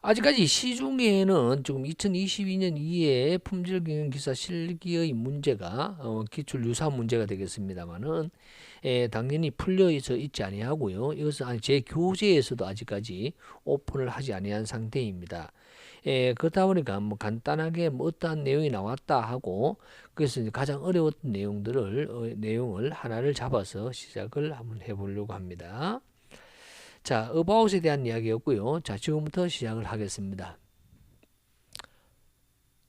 아직까지 시중에는 지금 2022년 2회 품질경영기사 실기의 문제가 기출 유사 문제가 되겠습니다만은 당연히 풀려져 있지 아니하고요. 이것은 제 교재에서도 아직까지 오픈을 하지 아니한 상태입니다. 그렇다 보니까 뭐 간단하게 뭐 어떠한 내용이 나왔다 하고 그래서 이제 가장 어려웠던 내용을 하나를 잡아서 시작을 한번 해보려고 합니다. 자, about에 대한 이야기였고요. 자, 지금부터 시작을 하겠습니다.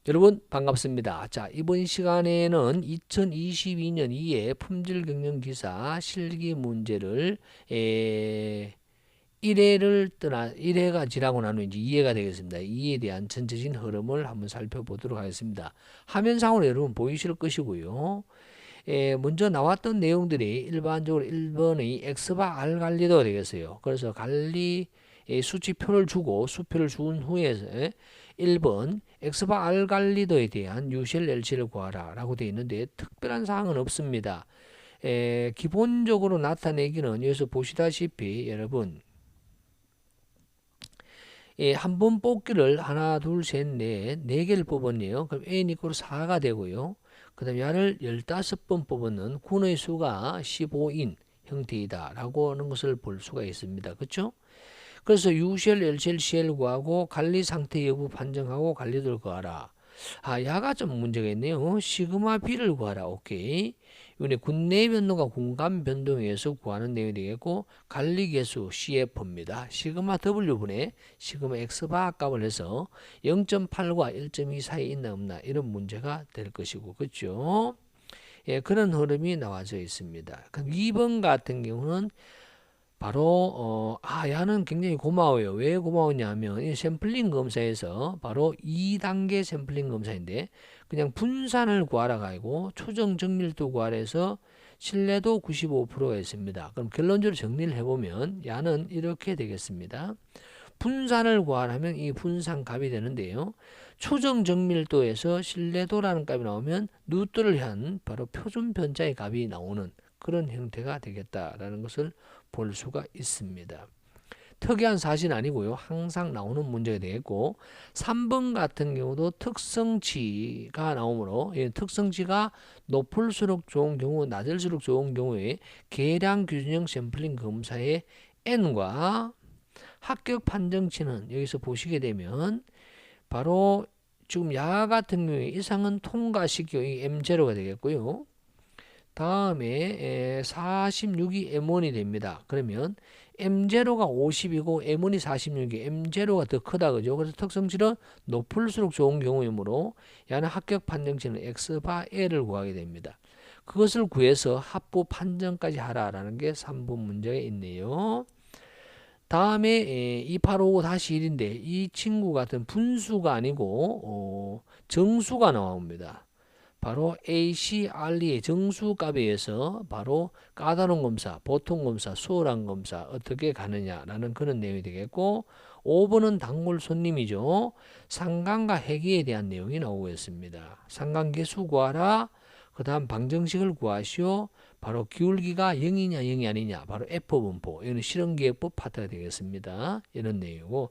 여러분 반갑습니다. 자, 이번 시간에는 2022년 2회 품질경영기사 실기 문제를 1회가 지나고 난 후 이제 2회가 되겠습니다. 2회에 대한 전체적인 흐름을 한번 살펴보도록 하겠습니다. 화면상으로 여러분 보이실 것이고요. 먼저 나왔던 내용들이 일반적으로 1번의 X바 R 관리도가 되겠어요. 그래서 관리 수치표를 주고 수표를 준 후에 1번 X바 R 관리도에 대한 UCL, LC를 구하라 라고 되어 있는데 특별한 사항은 없습니다. 기본적으로 나타내기는 여기서 보시다시피 여러분 한 번 뽑기를 하나, 둘, 셋, 넷, 4개를 뽑았네요. 그럼 N 이퀄 4가 되고요. 그 다음에 야를 15번 뽑았는 군의 수가 15인 형태이다 라고 하는 것을 볼 수가 있습니다. 그렇죠? 그래서 UCL, LCL, CL 구하고 관리 상태 여부 판정하고 관리도를 구하라. 야가 좀 문제가 있네요. 시그마 B를 구하라. 오케이. 이번에 군내 변동과 공간 변동에 의해서 구하는 내용이 되겠고 관리계수 CF입니다. 시그마 W분의 시그마 X바 값을 해서 0.8과 1.2 사이에 있나 없나 이런 문제가 될 것이고 그렇죠. 그런 흐름이 나와져 있습니다. 그럼 2번 같은 경우는 바로 야는 굉장히 고마워요. 왜 고마웠냐면 이 샘플링 검사에서 바로 2단계 샘플링 검사인데 그냥 분산을 구하라 가지고 초정 정밀도 구하라 해서 신뢰도 95%가 있습니다. 그럼 결론적으로 정리를 해보면 야는 이렇게 되겠습니다. 분산을 구하라면 이 분산 값이 되는데요. 초정 정밀도에서 신뢰도라는 값이 나오면 누트를 한 바로 표준 편차의 값이 나오는 그런 형태가 되겠다라는 것을 볼 수가 있습니다. 특이한 사실은 아니고요. 항상 나오는 문제가 되겠고 3번 같은 경우도 특성치가 나오므로 특성치가 높을수록 좋은 경우 낮을수록 좋은 경우에 계량 규준형 샘플링 검사의 N과 합격 판정치는 여기서 보시게 되면 바로 지금 야 같은 경우에 이상은 통과시켜 이 M0가 되겠고요. 다음에 46이 M1이 됩니다. 그러면 M0가 50이고 M1이 46이 M0가 더 크다 그죠? 그래서 특성치는 높을수록 좋은 경우이므로 야는 합격 판정치는 X바 L을 구하게 됩니다. 그것을 구해서 합부 판정까지 하라라는 게 3번 문제가 있네요. 다음에 2855-1인데 이 친구 같은 분수가 아니고 정수가 나옵니다. 바로 ACRE의 정수값에 의해서 바로 까다로운 검사, 보통 검사, 수월한 검사 어떻게 가느냐라는 그런 내용이 되겠고 5번은 단골 손님이죠. 상관과 회계에 대한 내용이 나오고 있습니다. 상관계수 구하라. 그 다음 방정식을 구하시오. 바로 기울기가 0이냐 0이 아니냐 바로 F분포 이는 실험기획법 파트가 되겠습니다. 이런 내용이고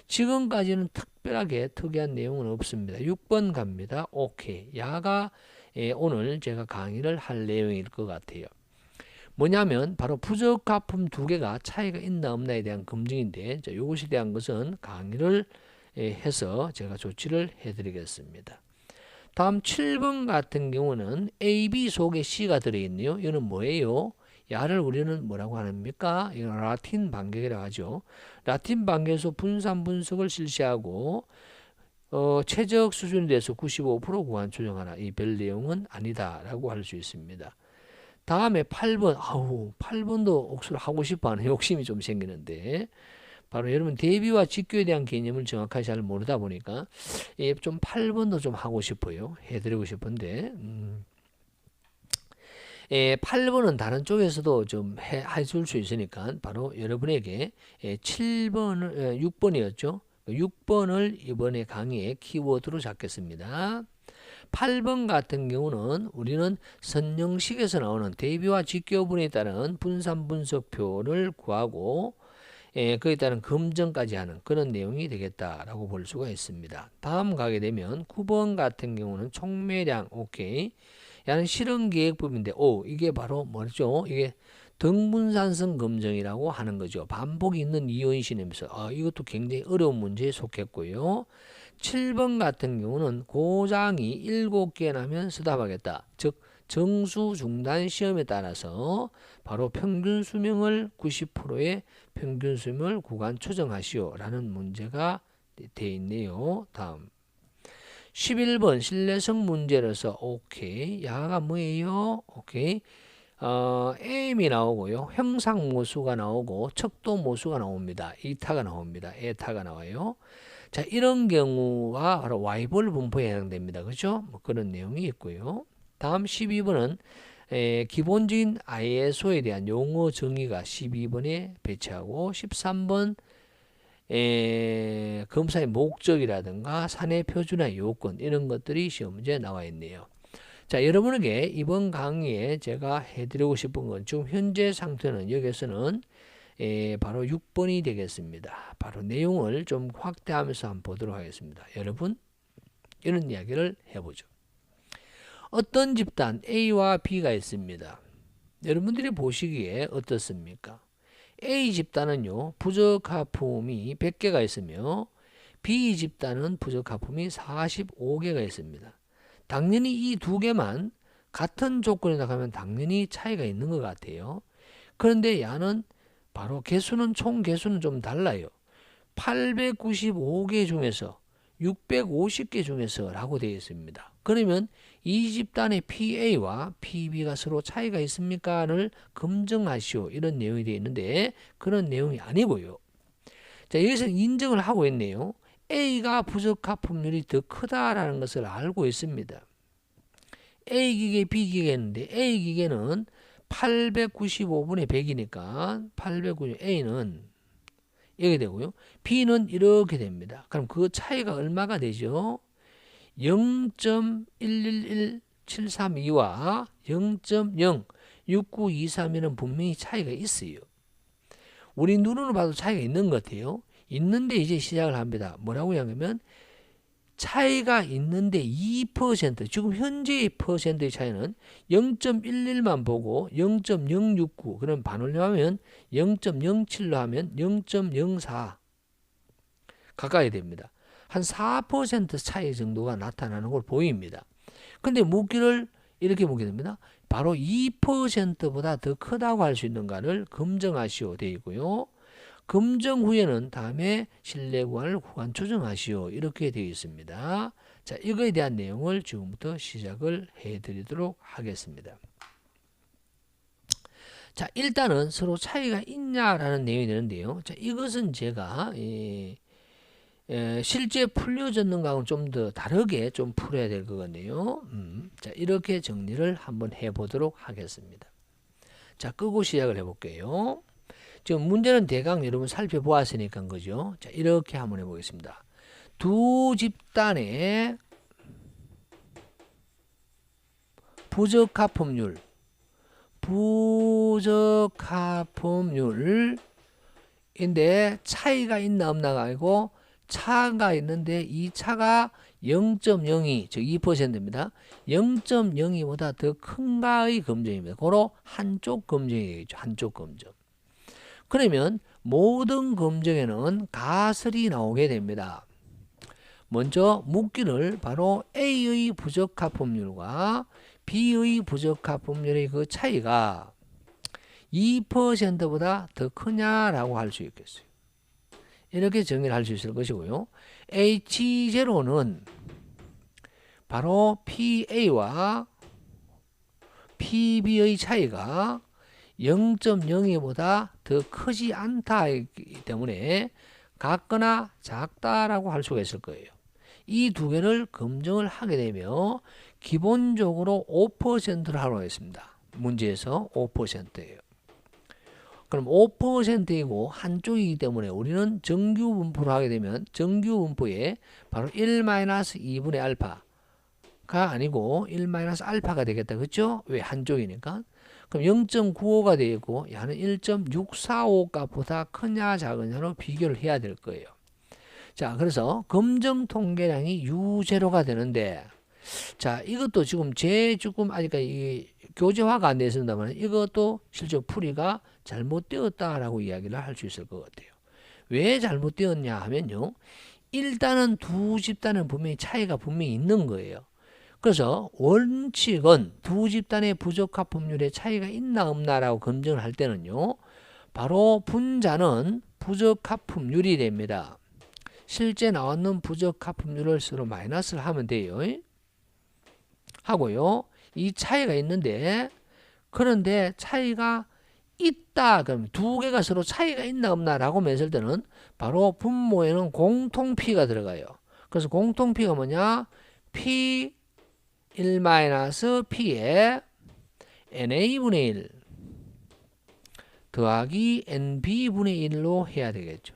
지금까지는 특별하게 특이한 내용은 없습니다. 6번 갑니다. 오케이. 야가 오늘 제가 강의를 할 내용일 것 같아요. 뭐냐면 바로 부적합품 두 개가 차이가 있나 없나에 대한 검증인데 이것에 대한 것은 강의를 해서 제가 조치를 해드리겠습니다. 다음 7번 같은 경우는 A, B 속에 C가 들어있네요. 이거는 뭐예요? 야를 우리는 뭐라고 합니까? 이건 라틴 반격이라고 하죠. 라틴 반격에서 분산 분석을 실시하고 최적 수준에 대해서 95% 구간 조정하라. 이 별 내용은 아니다라고 할 수 있습니다. 다음에 8번. 8번도 옥수를 하고 싶어하는 욕심이 좀 생기는데 바로 여러분 대비와 직교에 대한 개념을 정확하게 잘 모르다 보니까 좀 8번도 좀 하고 싶어요. 해드리고 싶은데 8번은 다른 쪽에서도 좀 해줄 수 있으니까 바로 여러분에게 6번이었죠. 6번을 이번에 강의의 키워드로 잡겠습니다. 8번 같은 경우는 우리는 선형식에서 나오는 대비와 직교분에 따른 분산 분석표를 구하고 그에 따른 검증까지 하는 그런 내용이 되겠다라고 볼 수가 있습니다. 다음 가게 되면 9번 같은 경우는 총매량 오케이. 야는 실험계획법인데 이게 바로 뭐죠? 이게 등분산성 검증이라고 하는 거죠. 반복이 있는 이온신임에서 이것도 굉장히 어려운 문제에 속했고요. 7번 같은 경우는 고장이 7개 나면 스탑하겠다. 즉 정수 중단 시험에 따라서 바로 평균 수명을 90%의 평균 수명을 구간 조정하시오 라는 문제가 되어 있네요. 다음 11번 신뢰성 문제로서 오케이. 야가 뭐예요? 오케이. M이 나오고요. 형상모수가 나오고 척도모수가 나옵니다. 이타가 나옵니다. 에타가 나와요. 자, 이런 경우가 바로 Y볼 분포에 해당됩니다. 그죠? 뭐 그런 내용이 있고요. 다음 12번은 기본적인 ISO에 대한 용어 정의가 12번에 배치하고 13번 검사의 목적이라든가 사내 표준화 요건 이런 것들이 시험 문제에 나와 있네요. 자, 여러분에게 이번 강의에 제가 해드리고 싶은 건 지금 현재 상태는 여기서는 바로 6번이 되겠습니다. 바로 내용을 좀 확대하면서 한번 보도록 하겠습니다. 여러분 이런 이야기를 해보죠. 어떤 집단 A와 B가 있습니다. 여러분들이 보시기에 어떻습니까? A 집단은요 부적하품이 100개가 있으며 B 집단은 부적하품이 45개가 있습니다. 당연히 이 두 개만 같은 조건에 나가면 당연히 차이가 있는 것 같아요. 그런데 야는 바로 총 개수는 좀 달라요. 895개 중에서 650개 중에서 라고 되어 있습니다. 그러면 이 집단의 PA와 PB가 서로 차이가 있습니까?를 검증하시오. 이런 내용이 되어 있는데 그런 내용이 아니고요. 자, 여기서 인정을 하고 있네요. A가 부적합품률이 더 크다라는 것을 알고 있습니다. A 기계, B 기계 했는데 A 기계는 895분의 100이니까 890 A는 이렇게 되고요. B는 이렇게 됩니다. 그럼 그 차이가 얼마가 되죠? 0.111732와 0.06923이는 분명히 차이가 있어요. 우리 눈으로 봐도 차이가 있는 것 같아요. 있는데 이제 시작을 합니다. 뭐라고 하냐면 차이가 있는데 2% 지금 현재의 퍼센트의 차이는 0.11만 보고 0.069 그럼 반올림하면 0.07로 하면 0.04 가까이 됩니다. 한 4% 차이 정도가 나타나는 걸 보입니다. 근데 묻기를 이렇게 묻게 됩니다. 바로 2%보다 더 크다고 할 수 있는가를 검증하시오 되어 있고요. 검증 후에는 다음에 신뢰 구간을 구간 조정하시오 이렇게 되어 있습니다. 자, 이거에 대한 내용을 지금부터 시작을 해드리도록 하겠습니다. 자, 일단은 서로 차이가 있냐라는 내용이 되는데요. 자, 이것은 제가 실제 풀려졌는 거하고는 좀 더 다르게 좀 풀어야 될 것 같네요. 자, 이렇게 정리를 한번 해보도록 하겠습니다. 자, 끄고 시작을 해볼게요. 지금 문제는 대강 여러분 살펴보았으니까 그죠? 자, 이렇게 한번 해보겠습니다. 두 집단의 부적합품률인데 차이가 있나 없나가 아니고 차가 있는데 이 차가 0.02, 즉 2%입니다. 0.02보다 더 큰가의 검증입니다. 고로 한쪽 검증이 되겠죠. 한쪽 검증. 그러면 모든 검증에는 가설이 나오게 됩니다. 먼저 묻기를 바로 A의 부적합품률과 B의 부적합품률의 그 차이가 2%보다 더 크냐라고 할 수 있겠어요. 이렇게 정의를 할 수 있을 것이고요. H0는 바로 PA와 PB의 차이가 0.02보다 더 크지 않다기 때문에 같거나 작다라고 할 수가 있을 거예요. 이 두 개를 검증을 하게 되면 기본적으로 5%를 하라고 했습니다. 문제에서 5%예요. 그럼 5%이고 한쪽이기 때문에 우리는 정규 분포를 하게 되면 정규 분포에 바로 1-2분의 알파가 아니고 1-알파가 되겠다. 그렇죠? 왜? 한쪽이니까. 그럼 0.95가 되어 있고 야는 1.645 값보다 크냐 작으냐로 비교를 해야 될 거예요. 자, 그래서 검정 통계량이 U0가 되는데, 자, 이것도 지금 조금 아직까지 이 교재화가 안 되어 있습니다만 이것도 실제 풀이가 잘못되었다라고 이야기를 할 수 있을 것 같아요. 왜 잘못되었냐 하면요. 일단은 두 집단은 분명히 차이가 분명히 있는 거예요. 그래서 원칙은 두 집단의 부적합분율의 차이가 있나 없나라고 검증을 할 때는요. 바로 분자는 부적합분율이 됩니다. 실제 나왔는 부적합분율을 서로 마이너스를 하면 돼요. 하고요. 이 차이가 있는데 그런데 차이가 있다. 그럼 두 개가 서로 차이가 있나 없나라고 했을 때는 바로 분모에는 공통피가 들어가요. 그래서 공통피가 뭐냐? P1-P에 NA분의 1 더하기 NB분의 1로 해야 되겠죠.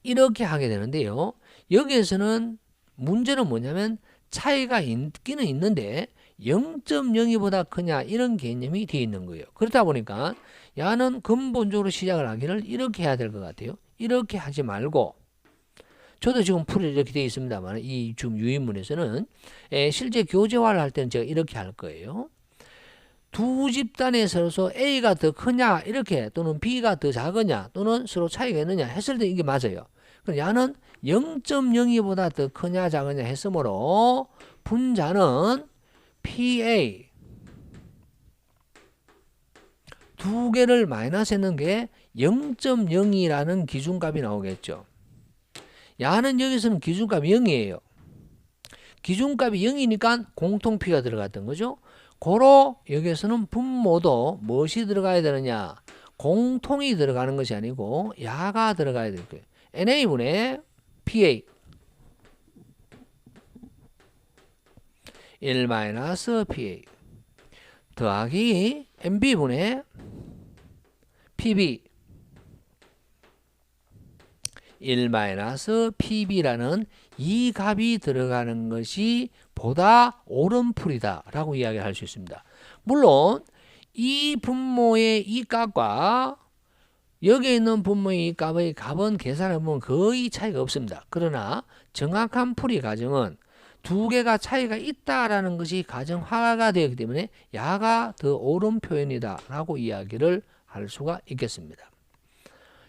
이렇게 하게 되는데요. 여기에서는 문제는 뭐냐면 차이가 있기는 있는데 0.02보다 크냐 이런 개념이 되어 있는 거예요. 그렇다 보니까 야는 근본적으로 시작을 하기를 이렇게 해야 될 것 같아요. 이렇게 하지 말고 저도 지금 풀이 이렇게 되어 있습니다만 이 지금 유인문에서는 실제 교재화를 할 때는 제가 이렇게 할 거예요. 두 집단에 서로 A가 더 크냐 이렇게 또는 B가 더 작으냐 또는 서로 차이가 있느냐 했을 때 이게 맞아요. 그럼 야는 0.02보다 더 크냐 작으냐 했으므로 분자는 PA 두 개를 마이너스 했는 게 0.02라는 기준값이 나오겠죠. 야는 여기서는 기준값이 0이에요. 기준값이 0이니까 공통피가 들어갔던 거죠. 고로 여기에서는 분모도 무엇이 들어가야 되느냐? 공통이 들어가는 것이 아니고 야가 들어가야 될 거예요. NA분의 PA 1-PA 더하기 NB분의 PB 1-PB라는 이 값이 들어가는 것이 보다 옳은 풀이다 라고 이야기할 수 있습니다. 물론 이 분모의 이 값과 여기에 있는 분모의 이 값의 값은 계산해보면 거의 차이가 없습니다. 그러나 정확한 풀이 과정은 두 개가 차이가 있다라는 것이 가정화가 되었기 때문에 야가 더 옳은 표현이다 라고 이야기를 할 수가 있겠습니다.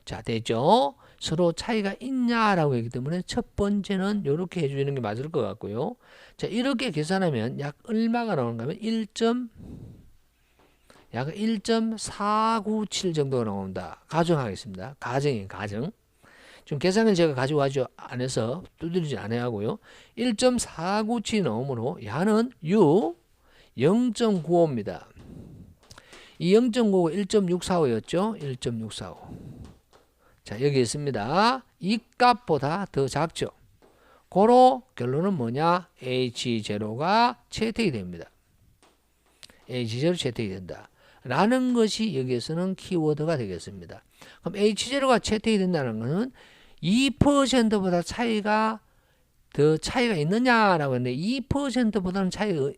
자, 됐죠? 서로 차이가 있냐라고 했기 때문에 첫 번째는 이렇게 해주는 게 맞을 것 같고요. 자, 이렇게 계산하면 약 얼마가 나오는가 하면 약 1.497 정도가 나온다. 가정하겠습니다. 가정. 지금 계산은 제가 가져와지 않아서 두드리지 않아야 하고요. 1.497 나오므로 야는 0.95입니다. 이 0.95가 1.645였죠. 1.645. 자, 여기 있습니다. 이 값보다 더 작죠. 고로 결론은 뭐냐? H0가 채택이 됩니다. H0 채택이 된다. 라는 것이 여기에서는 키워드가 되겠습니다. 그럼 H0가 채택이 된다는 것은 2%보다 차이가 있느냐라고 했는데 2%보다는 차이가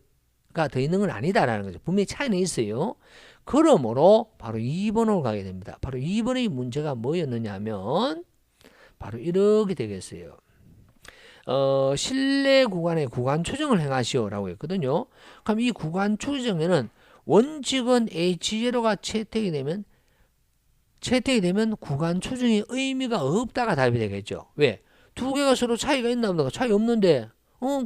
더 있는 건 아니다라는 거죠. 분명히 차이는 있어요. 그러므로 바로 2번으로 가게 됩니다. 바로 2번의 문제가 뭐였느냐 하면 바로 이렇게 되겠어요. 실내 구간의 구간 추정을 행하시오라고 했거든요. 그럼 이 구간 추정에는 원칙은 H0가 채택이 되면 구간 추정의 의미가 없다가 답이 되겠죠. 왜? 두 개가 서로 차이가 있나 없나? 차이 없는데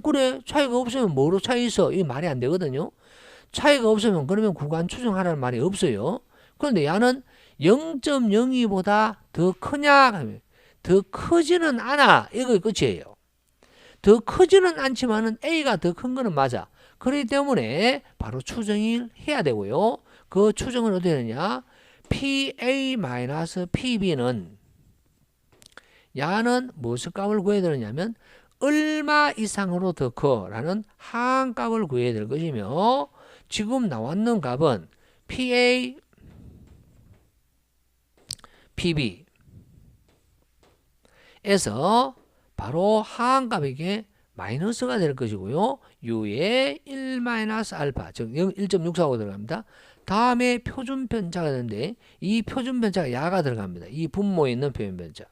그래 차이가 없으면 뭐로 차이 있어? 이게 말이 안 되거든요. 차이가 없으면 그러면 구간 추정하라는 말이 없어요. 그런데 야는 0.02보다 더 크냐? 더 크지는 않아. 이거 끝이에요. 더 크지는 않지만은 A가 더 큰 거는 맞아. 그렇기 때문에 바로 추정을 해야 되고요. 그 추정은 어떻게 되느냐? PA-PB는 야는 무슨 값을 구해야 되느냐면 얼마 이상으로 더 커라는 항값을 구해야 될 것이며 지금 나왔는 값은 PA, PB에서 바로 항값에게 마이너스가 될 것이고요. U에 1 마이너스 알파, 즉 1.645가 들어갑니다. 다음에 표준 편차가 되는데 이 표준 편차가 야가 들어갑니다. 이 분모에 있는 표준 편차.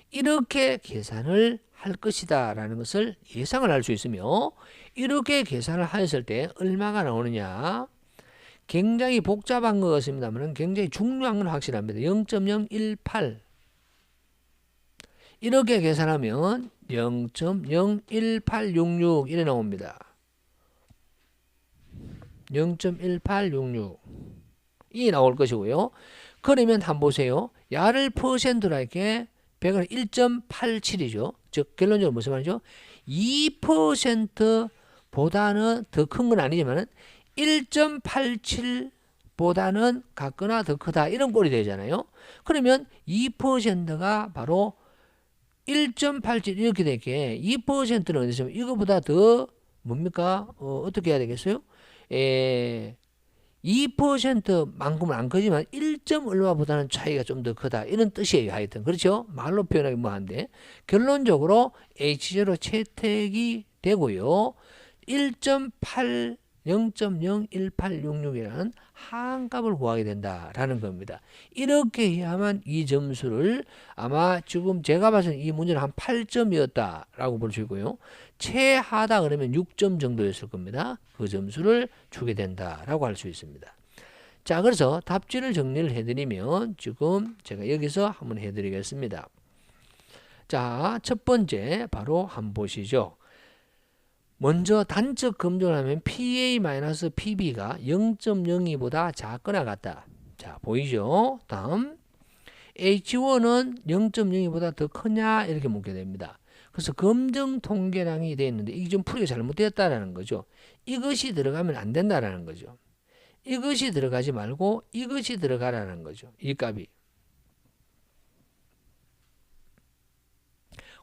이렇게 계산을 할 것이다 라는 것을 예상을 할 수 있으며, 이렇게 계산을 하였을 때 얼마가 나오느냐, 굉장히 복잡한 것 같습니다만 굉장히 중요한 건 확실합니다. 0.018 이렇게 계산하면 0.01866 이래 나옵니다. 0.1866이 나올 것이고요. 그러면 한번 보세요. 야를 퍼센트로 할게 100은 1.87이죠. 즉 결론적으로 무슨 말이죠? 2%보다는 더 큰 건 아니지만 1.87보다는 같거나 더 크다 이런 꼴이 되잖아요. 그러면 2%가 바로 1.87 이렇게 될게 2%는 어디 있으면 이거보다 더 뭡니까? 어떻게 해야 되겠어요? 2%만큼은 안 크지만 1점 얼마보다는 차이가 좀 더 크다 이런 뜻이에요. 하여튼 그렇죠? 말로 표현하기 뭐한데 결론적으로 H0 채택이 되고요. 1.8 0.01866이라는 하한값을 구하게 된다라는 겁니다. 이렇게 해야만 이 점수를, 아마 지금 제가 봐서는 이 문제는 한 8점이었다라고 볼 수 있고요. 최하다 그러면 6점 정도였을 겁니다. 그 점수를 주게 된다라고 할 수 있습니다. 자, 그래서 답지를 정리를 해드리면 지금 제가 여기서 한번 해드리겠습니다. 자, 첫 번째 바로 한번 보시죠. 먼저 단적 검증을 하면 PA-PB가 0.02보다 작거나 같다. 자, 보이죠? 다음 H1은 0.02보다 더 크냐 이렇게 묻게 됩니다. 그래서 검증 통계량이 되어 있는데 이게 좀 풀이가 잘못되었다라는 거죠. 이것이 들어가면 안 된다라는 거죠. 이것이 들어가지 말고 이것이 들어가라는 거죠. 이 값이.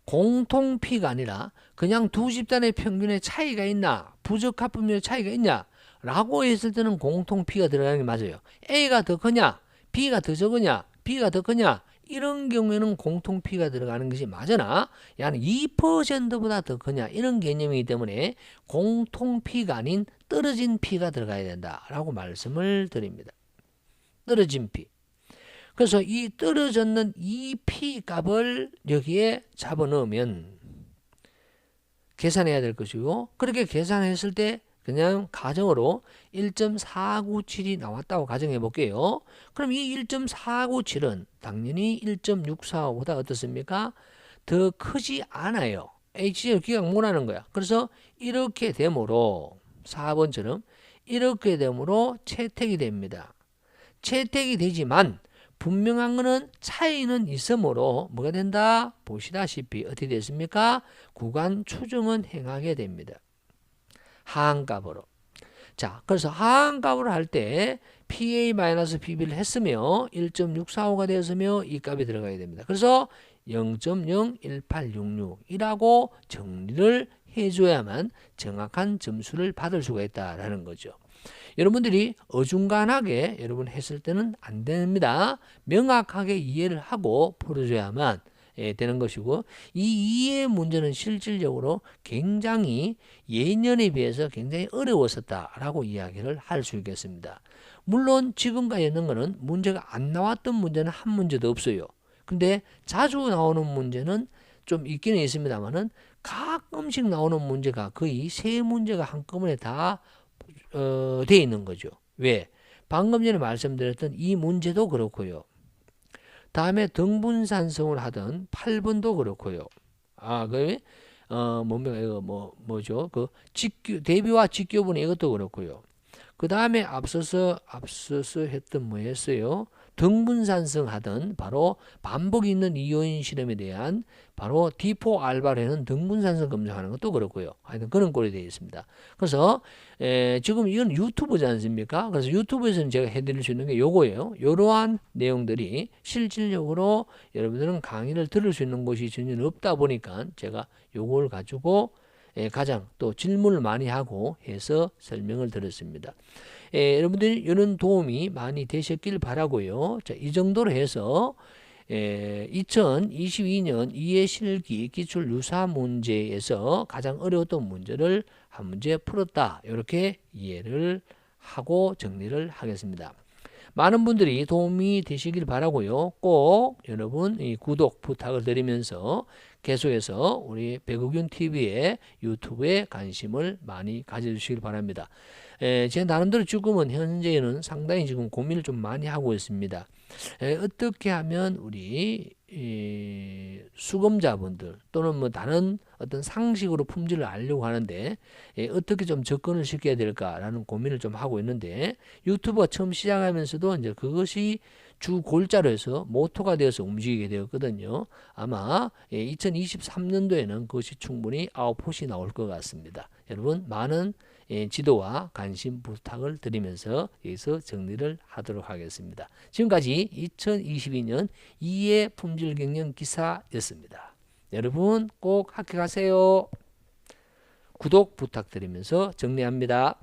공통 P가 아니라 그냥 두 집단의 평균의 차이가 있나, 부적합분율의 차이가 있냐 라고 했을 때는 공통 P가 들어가는 게 맞아요. A가 더 크냐, B가 더 적으냐, B가 더 크냐 이런 경우에는 공통 P가 들어가는 것이 맞으나 야는 2%보다 더 크냐 이런 개념이기 때문에 공통 P가 아닌 떨어진 P가 들어가야 된다라고 말씀을 드립니다. 떨어진 P. 그래서 이 떨어졌는 이 P 값을 여기에 잡아넣으면 계산해야 될 것이고, 그렇게 계산했을 때 그냥 가정으로 1.497이 나왔다고 가정해 볼게요. 그럼 이 1.497은 당연히 1.645보다 어떻습니까? 더 크지 않아요. HCl 기억 못하는 거야. 그래서 이렇게 되므로 4번처럼 이렇게 되므로 채택이 됩니다. 채택이 되지만 분명한 것은 차이는 있으므로 뭐가 된다? 보시다시피 어떻게 됐습니까? 구간 추정은 행하게 됩니다. 하한값으로. 자, 그래서 하한값으로 할 때 PA-PB를 했으며 1.645가 되었으며 이 값이 들어가야 됩니다. 그래서 0.01866이라고 정리를 해줘야만 정확한 점수를 받을 수가 있다라는 거죠. 여러분들이 어중간하게 여러분 했을 때는 안 됩니다. 명확하게 이해를 하고 풀어줘야만 되는 것이고, 이 이해 문제는 실질적으로 굉장히 예년에 비해서 굉장히 어려웠었다라고 이야기를 할 수 있겠습니다. 물론 지금까지 있는 거는 문제가 안 나왔던 문제는 한 문제도 없어요. 근데 자주 나오는 문제는 좀 있기는 있습니다만은 가끔씩 나오는 문제가 거의 세 문제가 한꺼번에 다 돼 있는 거죠. 왜? 방금 전에 말씀드렸던 이 문제도 그렇고요. 다음에 등분산성을 하던 8번도 그렇고요. 뭡니까? 이거 뭐죠? 그 대비와 직교분의 이것도 그렇고요. 그 다음에 앞서서 했던 뭐였어요? 등분산성 하던 바로 반복이 있는 이오인 실험에 대한 바로 D4 알바라는 등분산성 검증하는 것도 그렇고요. 하여튼 그런 꼴이 되어 있습니다. 그래서 지금 이건 유튜브지 않습니까? 그래서 유튜브에서는 제가 해드릴 수 있는 게 요거예요. 이러한 내용들이 실질적으로 여러분들은 강의를 들을 수 있는 곳이 전혀 없다 보니까 제가 요걸 가지고 가장 또 질문을 많이 하고 해서 설명을 드렸습니다. 여러분들이 이런 도움이 많이 되셨길 바라고요. 자, 이 정도로 해서 2022년 이해실기 기출 유사 문제에서 가장 어려웠던 문제를 한 문제 풀었다. 이렇게 이해를 하고 정리를 하겠습니다. 많은 분들이 도움이 되시길 바라고요. 꼭 여러분 이 구독 부탁을 드리면서 계속해서 우리 백의균 TV의 유튜브에 관심을 많이 가져주시길 바랍니다. 제 나름대로 지금은 현재는 상당히 지금 고민을 좀 많이 하고 있습니다. 어떻게 하면 우리 수검자분들 또는 뭐 다른 어떤 상식으로 품질을 알려고 하는데 어떻게 좀 접근을 시켜야 될까라는 고민을 좀 하고 있는데 유튜브가 처음 시작하면서도 이제 그것이 주 골자로 해서 모토가 되어서 움직이게 되었거든요. 아마 2023년도에는 그것이 충분히 아웃풋이 나올 것 같습니다. 여러분 많은 지도와 관심 부탁을 드리면서 여기서 정리를 하도록 하겠습니다. 지금까지 2022년 이해 품질 경영 기사였습니다. 여러분 꼭 합격하세요. 구독 부탁드리면서 정리합니다.